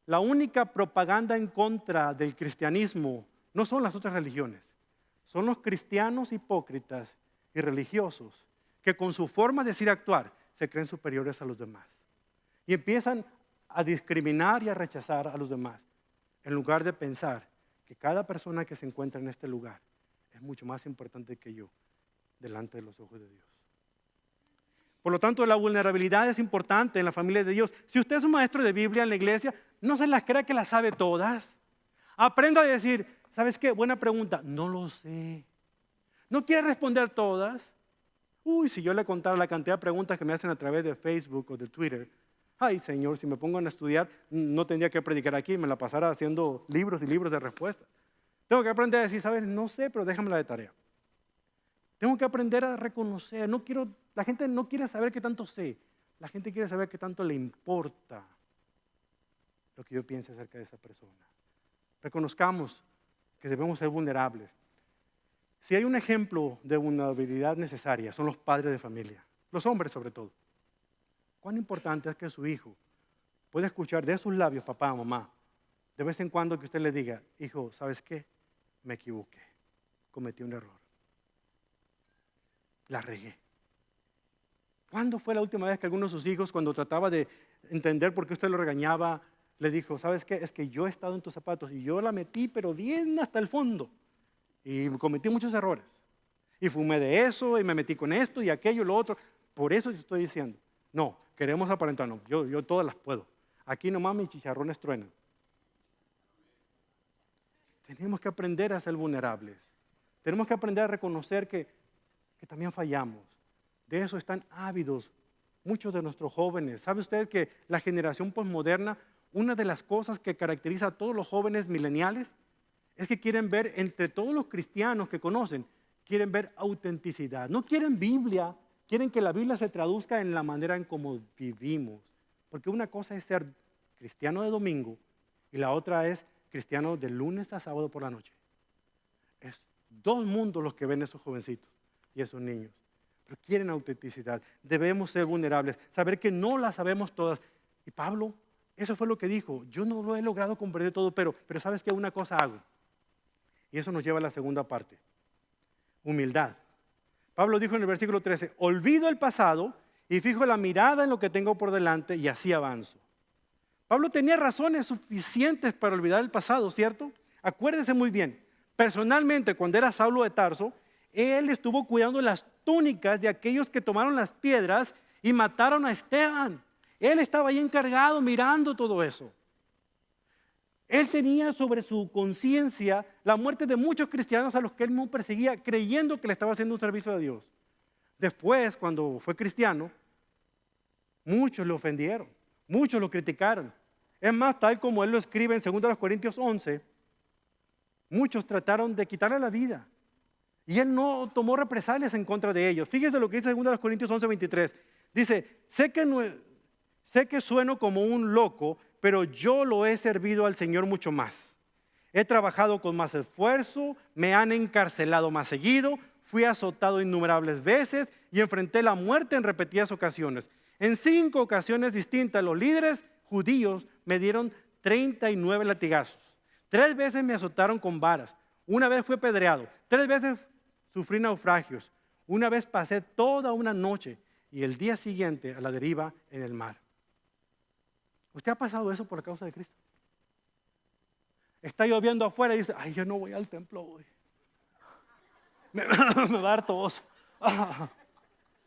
La única propaganda en contra del cristianismo no son las otras religiones, son los cristianos hipócritas y religiosos que con su forma de decir y actuar se creen superiores a los demás y empiezan a discriminar y a rechazar a los demás, en lugar de pensar que cada persona que se encuentra en este lugar es mucho más importante que yo delante de los ojos de Dios. Por lo tanto, la vulnerabilidad es importante en la familia de Dios. Si usted es un maestro de Biblia en la iglesia, no se las crea que las sabe todas. Aprenda a decir, ¿sabes qué? Buena pregunta, no lo sé. ¿No quiere responder todas? Uy, si yo le contara la cantidad de preguntas que me hacen a través de Facebook o de Twitter, ay, Señor, si me pongo a estudiar, no tendría que predicar aquí, me la pasara haciendo libros y libros de respuestas. Tengo que aprender a decir, ¿sabes? No sé, pero déjamela de tarea. Tengo que aprender a reconocer. La gente no quiere saber qué tanto sé. La gente quiere saber qué tanto le importa lo que yo piense acerca de esa persona. Reconozcamos que debemos ser vulnerables. Si hay un ejemplo de vulnerabilidad necesaria, son los padres de familia, los hombres sobre todo. Cuán importante es que su hijo pueda escuchar de sus labios, papá, mamá, de vez en cuando que usted le diga, hijo, ¿sabes qué? Me equivoqué, cometí un error, la regué. ¿Cuándo fue la última vez que alguno de sus hijos, cuando trataba de entender por qué usted lo regañaba, le dijo, ¿sabes qué? Es que yo he estado en tus zapatos y yo la metí, pero bien hasta el fondo. Y cometí muchos errores. Y fumé de eso, y me metí con esto y aquello y lo otro. Por eso te estoy diciendo, no, queremos aparentarnos. Yo todas las puedo. Aquí nomás mis chicharrones truenan. Tenemos que aprender a ser vulnerables. Tenemos que aprender a reconocer que también fallamos. De eso están ávidos muchos de nuestros jóvenes. ¿Sabe usted que la generación posmoderna, una de las cosas que caracteriza a todos los jóvenes mileniales, es que quieren ver entre todos los cristianos que conocen, quieren ver autenticidad. No quieren Biblia, quieren que la Biblia se traduzca en la manera en cómo vivimos. Porque una cosa es ser cristiano de domingo y la otra es cristiano de lunes a sábado por la noche. Es dos mundos los que ven esos jovencitos y esos niños. Pero quieren autenticidad. Debemos ser vulnerables, saber que no las sabemos todas. Y Pablo, eso fue lo que dijo. Yo no lo he logrado comprender todo, pero ¿sabes qué? Una cosa hago. Y eso nos lleva a la segunda parte. Humildad. Pablo dijo en el versículo 13, olvido el pasado y fijo la mirada en lo que tengo por delante y así avanzo. Pablo tenía razones suficientes para olvidar el pasado, ¿cierto? Acuérdese muy bien. Personalmente, cuando era Saulo de Tarso, él estuvo cuidando las túnicas de aquellos que tomaron las piedras y mataron a Esteban. Él estaba ahí encargado mirando todo eso. Él tenía sobre su conciencia la muerte de muchos cristianos a los que él no perseguía, creyendo que le estaba haciendo un servicio a Dios. Después, cuando fue cristiano, Muchos lo ofendieron, muchos lo criticaron. Es más, tal como él lo escribe en 2 Corintios 11, muchos trataron de quitarle la vida. Y él no tomó represalias en contra de ellos. Fíjese lo que dice 2 Corintios 11, 23. Dice, sé que sueno como un loco, pero yo lo he servido al Señor mucho más. He trabajado con más esfuerzo, me han encarcelado más seguido, fui azotado innumerables veces y enfrenté la muerte en repetidas ocasiones. En 5 ocasiones distintas, los líderes judíos me dieron 39 latigazos. 3 veces me azotaron con varas. Una vez fui apedreado. 3 veces sufrí naufragios. Una vez pasé toda una noche y el día siguiente a la deriva en el mar. ¿Usted ha pasado eso por la causa de Cristo? Está lloviendo afuera y dice, ay, yo no voy al templo hoy. Me va a dar tos.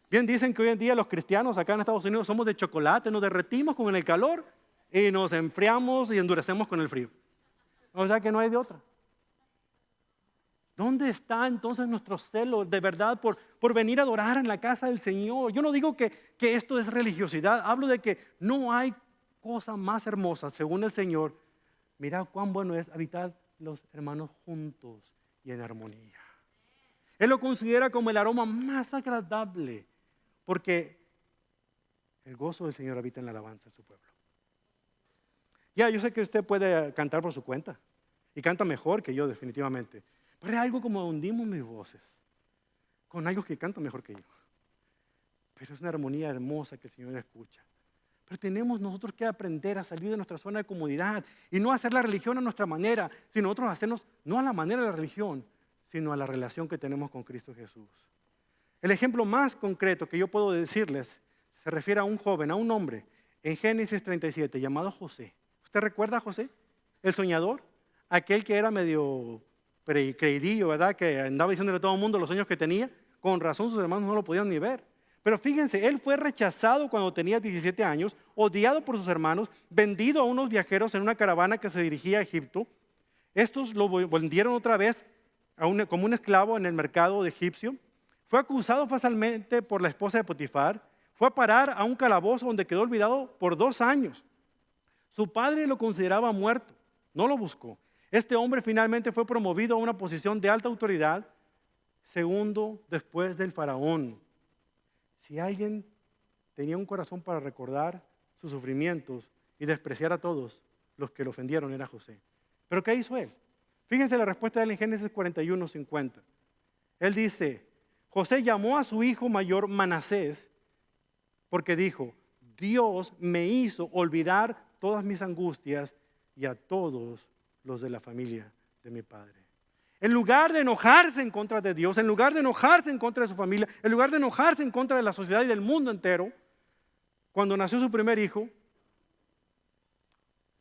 Bien dicen que hoy en día los cristianos acá en Estados Unidos somos de chocolate, nos derretimos con el calor y nos enfriamos y endurecemos con el frío. O sea que no hay de otra. ¿Dónde está entonces nuestro celo de verdad por venir a adorar en la casa del Señor? Yo no digo que esto es religiosidad, hablo de que no hay cosa más hermosa según el Señor. Mira cuán bueno es habitar los hermanos juntos y en armonía. Él lo considera como el aroma más agradable, porque el gozo del Señor habita en la alabanza de su pueblo. Ya, yo sé que usted puede cantar por su cuenta, y canta mejor que yo definitivamente, pero es algo como hundimos mis voces, con algo que canta mejor que yo. Pero es una armonía hermosa que el Señor escucha. Pero tenemos nosotros que aprender a salir de nuestra zona de comodidad y no hacer la religión a nuestra manera, sino nosotros hacernos no a la manera de la religión, sino a la relación que tenemos con Cristo Jesús. El ejemplo más concreto que yo puedo decirles se refiere a un joven, a un hombre, en Génesis 37, llamado José. ¿Usted recuerda a José? El soñador, aquel que era medio creidillo, ¿verdad? Que andaba diciéndole a todo el mundo los sueños que tenía. Con razón sus hermanos no lo podían ni ver. Pero fíjense, él fue rechazado cuando tenía 17 años, odiado por sus hermanos, vendido a unos viajeros en una caravana que se dirigía a Egipto. Estos lo vendieron otra vez como un esclavo en el mercado egipcio. Fue acusado falsamente por la esposa de Potifar. Fue a parar a un calabozo donde quedó olvidado por 2 años. Su padre lo consideraba muerto, no lo buscó. Este hombre finalmente fue promovido a una posición de alta autoridad, segundo después del faraón. Si alguien tenía un corazón para recordar sus sufrimientos y despreciar a todos los que lo ofendieron, era José. ¿Pero qué hizo él? Fíjense la respuesta de él en Génesis 41, 50. Él dice, José llamó a su hijo mayor Manasés porque dijo, Dios me hizo olvidar todas mis angustias y a todos los de la familia de mi padre. En lugar de enojarse en contra de Dios, en lugar de enojarse en contra de su familia, en lugar de enojarse en contra de la sociedad y del mundo entero, cuando nació su primer hijo,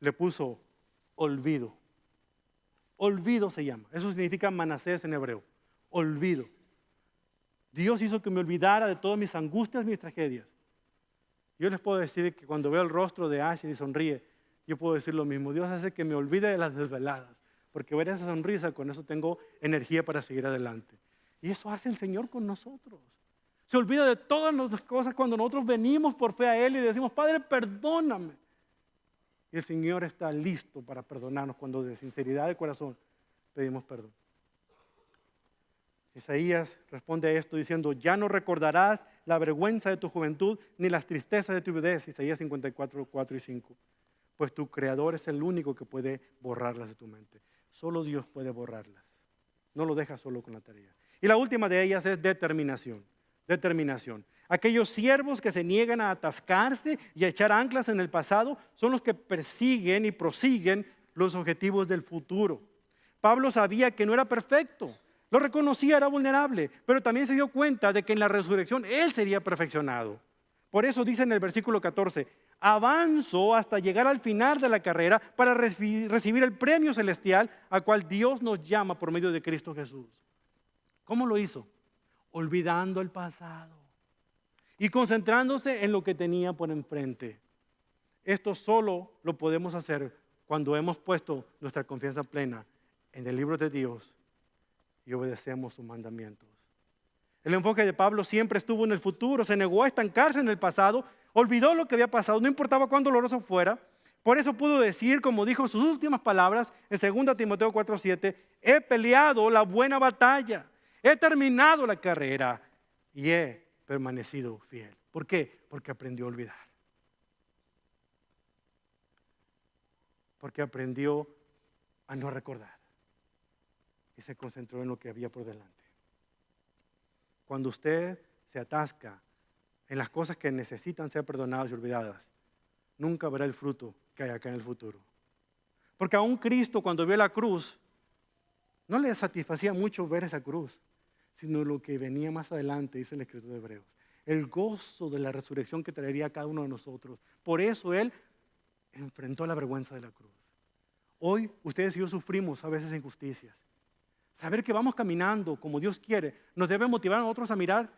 le puso olvido. Olvido se llama. Eso significa Manasés en hebreo. Olvido. Dios hizo que me olvidara de todas mis angustias, mis tragedias. Yo les puedo decir que cuando veo el rostro de Asher y sonríe, yo puedo decir lo mismo. Dios hace que me olvide de las desveladas. Porque ver esa sonrisa, con eso tengo energía para seguir adelante. Y eso hace el Señor con nosotros. Se olvida de todas las cosas cuando nosotros venimos por fe a Él y decimos, Padre, perdóname. Y el Señor está listo para perdonarnos cuando de sinceridad de corazón pedimos perdón. Isaías responde a esto diciendo, ya no recordarás la vergüenza de tu juventud ni las tristezas de tu viudez. Isaías 54, 4 y 5. Pues tu Creador es el único que puede borrarlas de tu mente. Solo Dios puede borrarlas. No lo deja solo con la tarea. Y la última de ellas es determinación. Determinación. Aquellos siervos que se niegan a atascarse y a echar anclas en el pasado son los que persiguen y prosiguen los objetivos del futuro. Pablo sabía que no era perfecto. Lo reconocía, era vulnerable, pero también se dio cuenta de que en la resurrección él sería perfeccionado. Por eso dice en el versículo 14, avanzo hasta llegar al final de la carrera para recibir el premio celestial al cual Dios nos llama por medio de Cristo Jesús. ¿Cómo lo hizo? Olvidando el pasado y concentrándose en lo que tenía por enfrente. Esto solo lo podemos hacer cuando hemos puesto nuestra confianza plena en el libro de Dios y obedecemos sus mandamientos. El enfoque de Pablo siempre estuvo en el futuro, se negó a estancarse en el pasado, Olvidó lo que había pasado, no importaba cuán doloroso fuera. Por eso pudo decir, como dijo sus últimas palabras en 2 Timoteo 4:7, he peleado la buena batalla, he terminado la carrera y he permanecido fiel. ¿Por qué? Porque aprendió a olvidar. Porque aprendió a no recordar y se concentró en lo que había por delante. Cuando usted se atasca en las cosas que necesitan ser perdonadas y olvidadas, nunca verá el fruto que hay acá en el futuro. Porque aún Cristo, cuando vio la cruz, no le satisfacía mucho ver esa cruz, sino lo que venía más adelante, dice el escritor de Hebreos. El gozo de la resurrección que traería a cada uno de nosotros. Por eso Él enfrentó la vergüenza de la cruz. Hoy ustedes y yo sufrimos a veces injusticias. Saber que vamos caminando como Dios quiere nos debe motivar a nosotros a mirar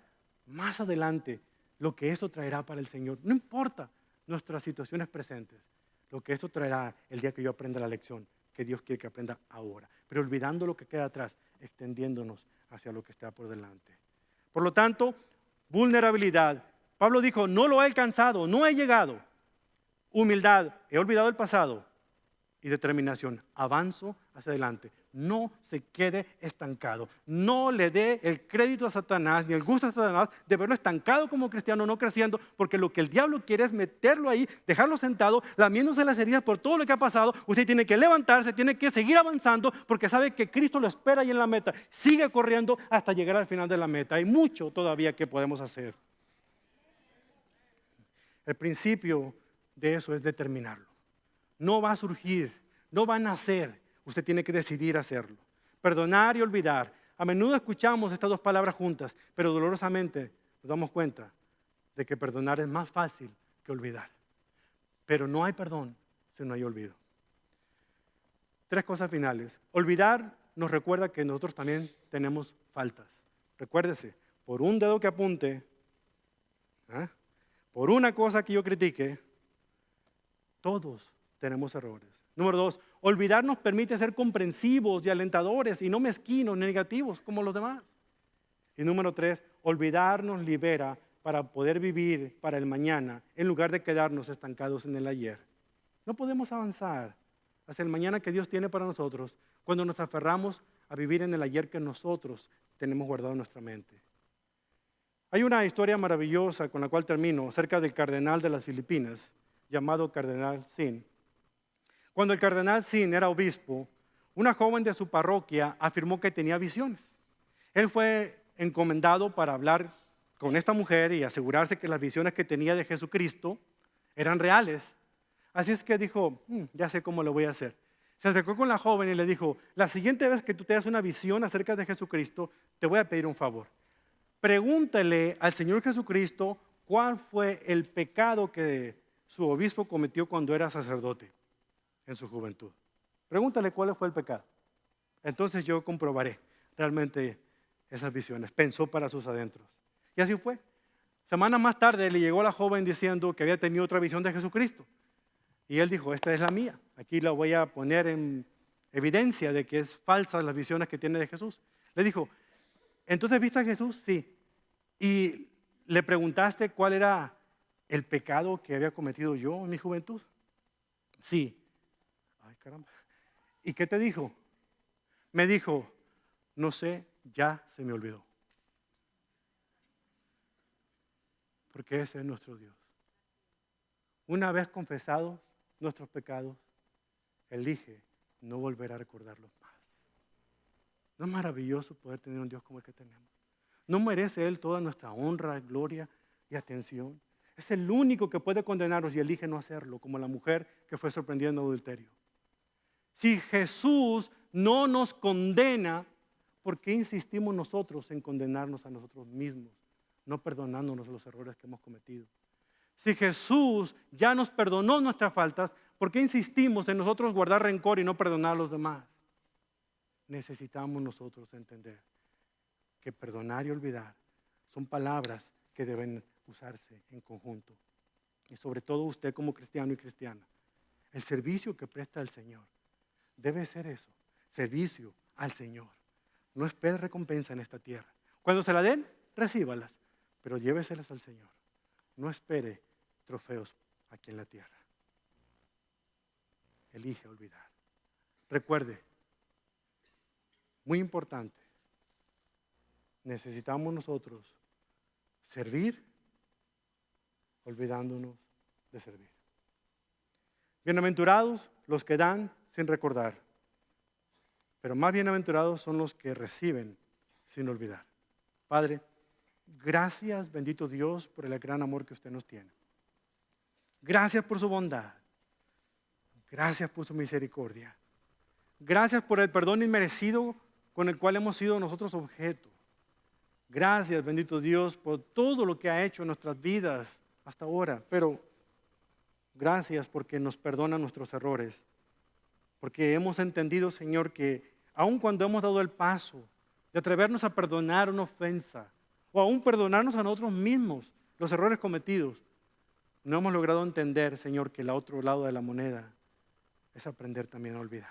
más adelante lo que eso traerá para el Señor. No importa nuestras situaciones presentes, lo que esto traerá el día que yo aprenda la lección que Dios quiere que aprenda ahora, pero olvidando lo que queda atrás, extendiéndonos hacia lo que está por delante. Por lo tanto, vulnerabilidad. Pablo dijo, no lo he alcanzado, no he llegado. Humildad, he olvidado el pasado. Y determinación, avanzo hacia adelante. No se quede estancado. No le dé el crédito a Satanás, ni el gusto a Satanás de verlo estancado como cristiano, no creciendo, porque lo que el diablo quiere es meterlo ahí, dejarlo sentado, lamiéndose las heridas por todo lo que ha pasado. Usted tiene que levantarse, tiene que seguir avanzando, porque sabe que Cristo lo espera ahí en la meta. Sigue corriendo hasta llegar al final de la meta. Hay mucho todavía que podemos hacer. El principio de eso es determinarlo. No va a surgir, no va a nacer. Usted tiene que decidir hacerlo. Perdonar y olvidar. A menudo escuchamos estas dos palabras juntas, pero dolorosamente nos damos cuenta de que perdonar es más fácil que olvidar. Pero no hay perdón si no hay olvido. 3 cosas finales. Olvidar nos recuerda que nosotros también tenemos faltas. Recuérdese, por un dedo que apunte, por una cosa que yo critique, todos tenemos errores. Número 2, olvidar nos permite ser comprensivos y alentadores y no mezquinos ni negativos como los demás. Y número 3, olvidar nos libera para poder vivir para el mañana en lugar de quedarnos estancados en el ayer. No podemos avanzar hacia el mañana que Dios tiene para nosotros cuando nos aferramos a vivir en el ayer que nosotros tenemos guardado en nuestra mente. Hay una historia maravillosa con la cual termino acerca del cardenal de las Filipinas llamado Cardenal Sin. Cuando el cardenal Sin era obispo, una joven de su parroquia afirmó que tenía visiones. Él fue encomendado para hablar con esta mujer y asegurarse que las visiones que tenía de Jesucristo eran reales. Así es que dijo, ya sé cómo lo voy a hacer. Se acercó con la joven y le dijo, la siguiente vez que tú te das una visión acerca de Jesucristo, te voy a pedir un favor. Pregúntale al Señor Jesucristo cuál fue el pecado que su obispo cometió cuando era sacerdote en su juventud. Pregúntale cuál fue el pecado. Entonces yo comprobaré realmente esas visiones. Pensó para sus adentros. Y así fue. Semanas más tarde le llegó la joven diciendo que había tenido otra visión de Jesucristo. Y él dijo, esta es la mía. Aquí la voy a poner en evidencia de que es falsa las visiones que tiene de Jesús. Le dijo, ¿entonces viste a Jesús? Sí. ¿Y le preguntaste cuál era el pecado que había cometido yo en mi juventud? Sí. Ay, caramba. ¿Y qué te dijo? Me dijo, no sé, ya se me olvidó. Porque ese es nuestro Dios. Una vez confesados nuestros pecados, elige no volver a recordarlos más. ¿No es maravilloso poder tener un Dios como el que tenemos? ¿No merece Él toda nuestra honra, gloria y atención? Es el único que puede condenarnos y elige no hacerlo, como la mujer que fue sorprendida en adulterio. Si Jesús no nos condena, ¿por qué insistimos nosotros en condenarnos a nosotros mismos, no perdonándonos los errores que hemos cometido? Si Jesús ya nos perdonó nuestras faltas, ¿por qué insistimos en nosotros guardar rencor y no perdonar a los demás? Necesitamos nosotros entender que perdonar y olvidar son palabras que deben usarse en conjunto. Y sobre todo usted como cristiano y cristiana, el servicio que presta al Señor debe ser eso, servicio al Señor. No espere recompensa en esta tierra. Cuando se la den, recíbalas, pero lléveselas al Señor. No espere trofeos aquí en la tierra. Elige olvidar. Recuerde, muy importante, necesitamos nosotros servir olvidándonos de servir. Bienaventurados los que dan sin recordar, pero más bienaventurados son los que reciben sin olvidar. Padre, gracias, bendito Dios, por el gran amor que usted nos tiene. Gracias por su bondad. Gracias por su misericordia. Gracias por el perdón inmerecido con el cual hemos sido nosotros objeto. Gracias, bendito Dios, por todo lo que ha hecho en nuestras vidas hasta ahora. Pero gracias porque nos perdona nuestros errores. Porque hemos entendido, Señor, que aun cuando hemos dado el paso de atrevernos a perdonar una ofensa o aún perdonarnos a nosotros mismos los errores cometidos, no hemos logrado entender, Señor, que el otro lado de la moneda es aprender también a olvidar.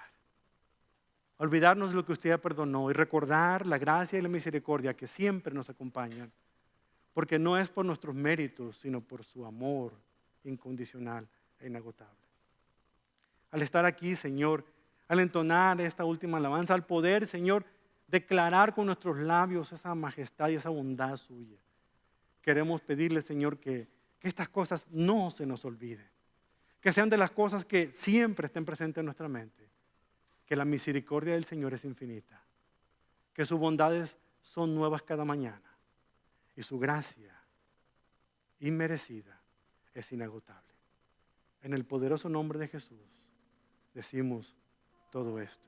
Olvidarnos de lo que usted ya perdonó y recordar la gracia y la misericordia que siempre nos acompañan, porque no es por nuestros méritos, sino por su amor incondicional e inagotable. Al estar aquí, Señor, al entonar esta última alabanza, al poder, Señor, declarar con nuestros labios esa majestad y esa bondad suya, queremos pedirle, Señor, que estas cosas no se nos olviden, que sean de las cosas que siempre estén presentes en nuestra mente, que la misericordia del Señor es infinita, que sus bondades son nuevas cada mañana y su gracia inmerecida es inagotable. En el poderoso nombre de Jesús decimos todo esto.